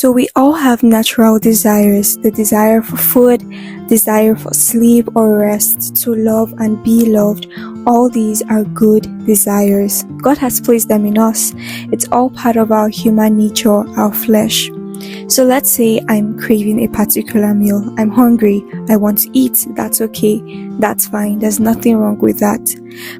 So we all have natural desires, the desire for food, desire for sleep or rest, to love and be loved. All these are good desires. God has placed them in us. It's all part of our human nature, our flesh. So let's say I'm craving a particular meal. I'm hungry. I want to eat. That's okay. That's fine. There's nothing wrong with that.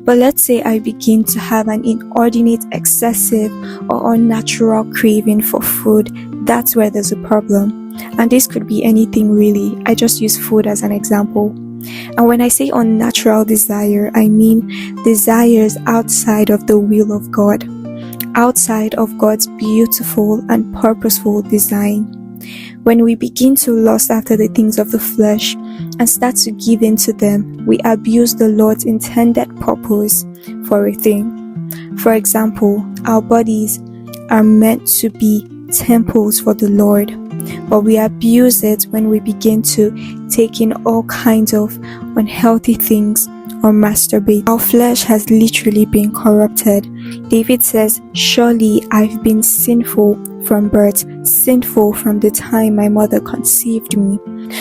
But let's say I begin to have an inordinate, excessive, or unnatural craving for food. That's where there's a problem. And this could be anything really. I just use food as an example. And when I say unnatural desire, I mean desires outside of the will of God, outside of God's beautiful and purposeful design. When we begin to lust after the things of the flesh and start to give in to them, we abuse the Lord's intended purpose for a thing. For example, our bodies are meant to be temples for the Lord, but we abuse it when we begin to take in all kinds of unhealthy things or masturbate. Our flesh has literally been corrupted. David says, "Surely I've been sinful from birth, sinful from the time my mother conceived me."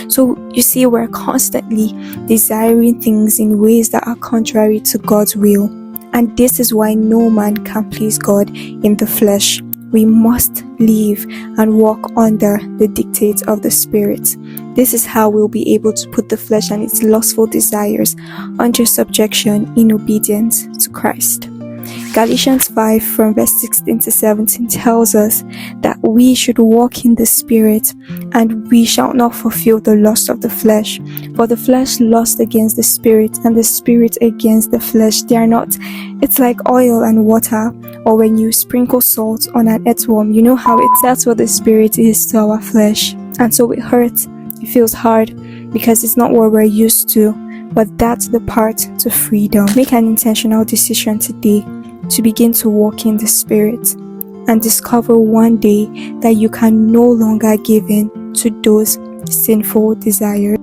So you see, we're constantly desiring things in ways that are contrary to God's will. And this is why no man can please God in the flesh. We must live and walk under the dictates of the Spirit. This is how we'll be able to put the flesh and its lustful desires under subjection in obedience to Christ. Galatians 5 from verse 16 to 17 tells us that we should walk in the Spirit, and we shall not fulfill the lust of the flesh. For the flesh lusts against the Spirit, and the Spirit against the flesh. They are not. It's like oil and water, or when you sprinkle salt on an earthworm. You know how that's what the Spirit is to our flesh. And so it hurts. It feels hard because it's not what we're used to. But that's the path to freedom. Make an intentional decision today to begin to walk in the Spirit, and discover one day that you can no longer give in to those sinful desires.